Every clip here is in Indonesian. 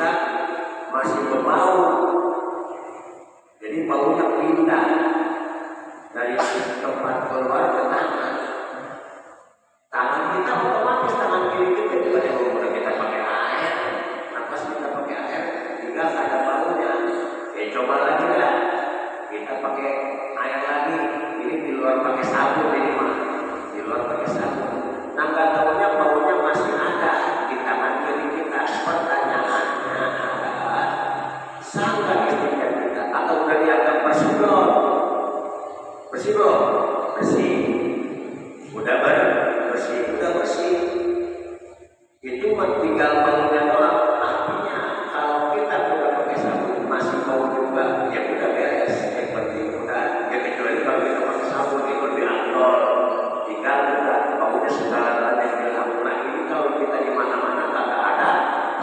kita masih berbau. Jadi baunya pindah dari tempat keluar ke tangan. Tangan kita otomatis, tangan kiri kita juga yang udah kita pakai air, nafas kita pakai air, juga ada baunya. Coba lagi lah, kita pakai air lagi. Ini di luar pakai sabun ini mah, di luar pakai sabun. Nah nggak tahunya baunya masih ada di tangan kiri kita. Pertanyaannya adalah sah nggak istrinya kita atau udah dianggap bersih belum? Bersih belum? Bersih. Udah bersih, udah bersih. Itu tinggal baunya doang. Artinya kalau kita udah pakai sabun masih bau juga, ya udah beres. Yang penting udah, ya kecuali kalau kita pakai sabun itu di alkohol, tinggal udah baunya segala yang hilang. Nah ini kalau kita di mana-mana nggak ada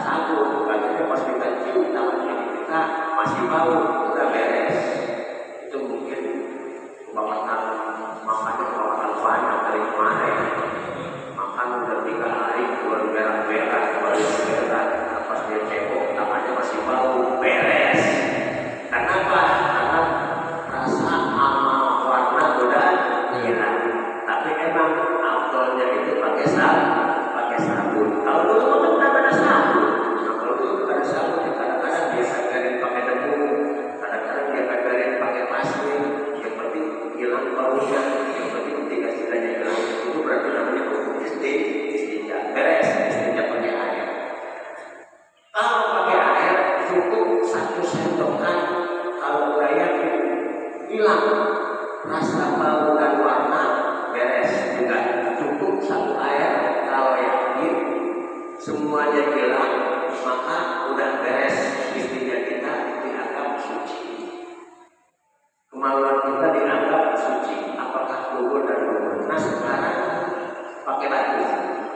sabun, katanya pas kita cium tangan kiri kita masih bau, udah beres. Itu mungkin bawaan makan banyak dari kemarin. Makan udah 3 hari, keluar merah-merah, keluar merah, pas dia cebok tangannya masih bau, beres. Kenapa? Karena rasa sama warna udah hilang. Tapi emang afdolnya itu pakai sabun. Kalau dulu kan nggak ada sabun. Nah, kalau dulu ada sabun, kadang-kadang dia kagarin pakai debu, kadang-kadang dia kagarin pakai pasir. Yang penting hilang baunya, yang penting dikasih aja hilang. Itu berarti namanya istinja. Beres, istinja pakai air. Kalau pakai air cukup 1 sentokan. Kalau udah yakin hilang rasa bau dan warna, beres juga. Cukup 1 air. Kalau yakin semuanya hilang, maka udah beres. Istinja kita dianggap suci. Kemaluan kita dianggap suci. Apakah kubur dan kubur? Nah sekarang pakai batu.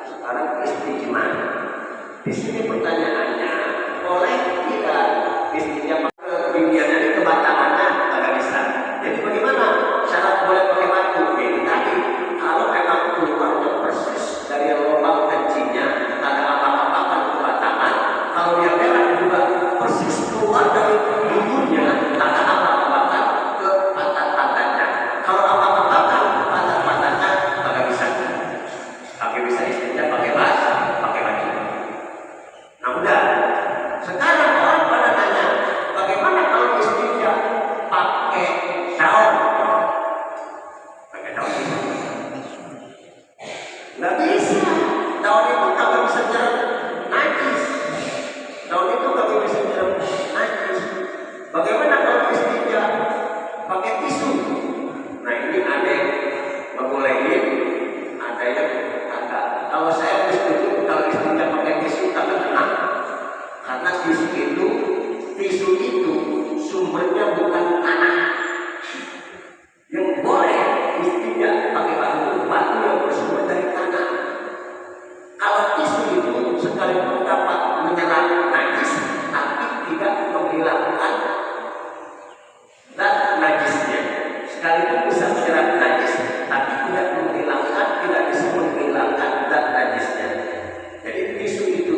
Sekarang istijma. Di sini pertanyaannya, boleh tidak istijma kebibiannya di kebatangannya? Agak bisa. Jadi bagaimana syarat boleh pakai batu? Ini tadi kalau memang keluarnya persis dari lubang kencingnya, ada apa-apa kebatangan. Kalau dia merah juga persis keluar dari bulunya, ada apa-apa ke pantat-pantatnya. Kalau apa-apa ke pantat-pantatnya agak bisa. Tapi bisa istilahnya pakai baju. Nah udah. Sekarang orang pada nanya, bagaimana kalau istilahnya pakai daun? Pakai daun? Nggak bisa. Daun itu nggak bisa nyerap najis. Daun itu nggak bisa nyerap najis. Bagaimana kalau istilahnya pakai tisu? Nah ini ada yang ngebolehin, ada yang kagak. Kalau saya setuju kalau istilahnya pakai tisu kagak tenang. Karena tisu itu sumbernya bukan tanah. Yang boleh istilahnya pakai batu yang bersumber dari tanah. Kalau tisu itu sekalipun dapat menyerap najis, tapi tidak menghilangkan dan najisnya. Sekalipun bisa menyerap najis, tapi tidak menghilangkan, tidak bisa menghilangkan dan najisnya. Jadi tisu itu.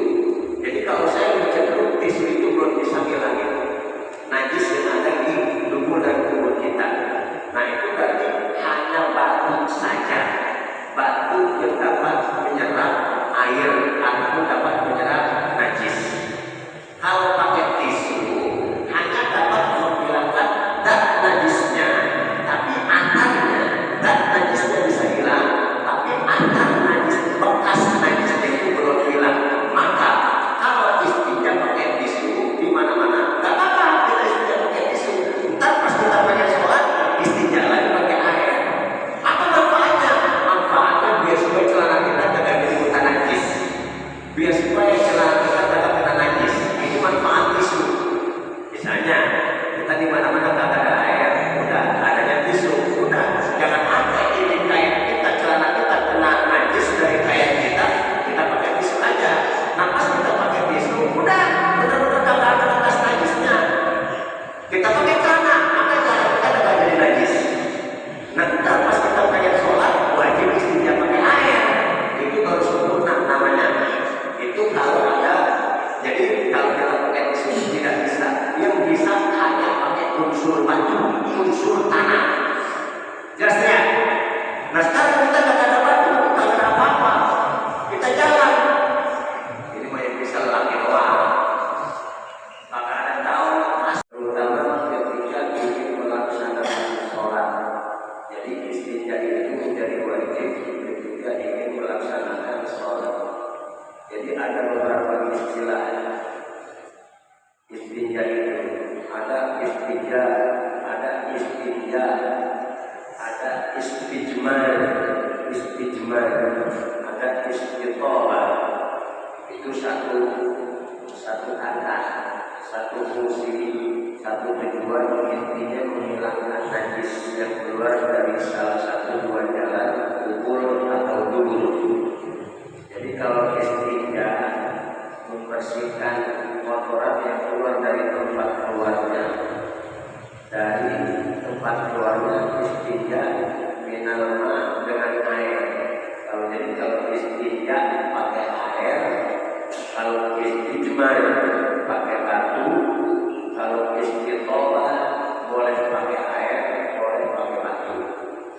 Jadi kalau saya cenderung tisu itu belum bisa ngilangin najis yang ada di tubuh dan tubuh kita. Nah itu berarti hanya batu saja. Batu yang dapat menyerap air ataupun dapat menyerap itu satu kata, satu fungsi, satu tujuan, intinya menghilangkan najis yang keluar dari salah satu dua jalan, kubur atau dubur. Jadi kalau istinja membersihkan kotoran yang keluar dari tempat keluarnya, dari tempat keluarnya istinja minal ma dengan air. Kalau istinja pakai air, kalau istijmar pakai batu, kalau istitolah boleh pakai air, boleh pakai batu.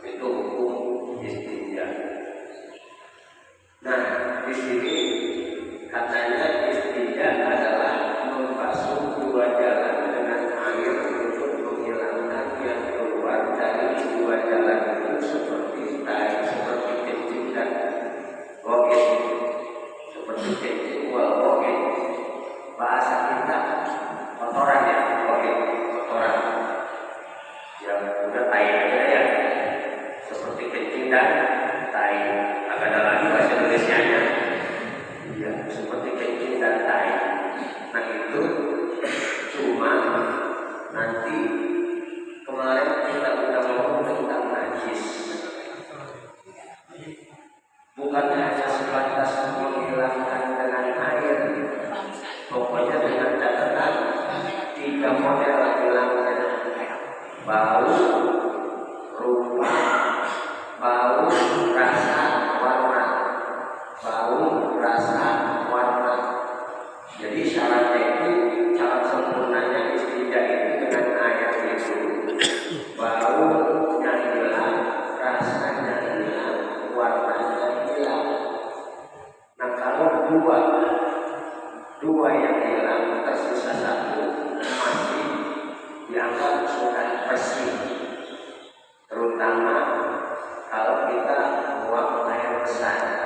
Itu hukum istinja. Nah, di sini katanya istinja adalah membasuh dua jalan dengan air untuk menghilangkan yang keluar dari dua jalan itu seperti tai, seperti kencing dan gogek, seperti kencing wal gogek. Bahasa kita kotoran ya, gogek kotoran. Yang udah tai aja ya, seperti kencing dan tai. Agak ada lagi bahasa Indonesianya. Ya, seperti kencing dan tai. Nah itu cuma nanti kemarin kita udah ngomong tentang najis. Bukan hanya sebatas menghilangkan dengan air, pokoknya dengan catatan 3 model hilangnya: bau, rupa, bau, rasa, warna. Bau, rasa, warna. Jadi syaratnya itu, syarat sempurnanya istinja itu dengan air itu baunya hilang, rasanya hilang, warnanya hilang. Nah kalau dua yang hilang tersisa satu, masih dianggap sudah bersih. Terutama kalau kita buang air besar.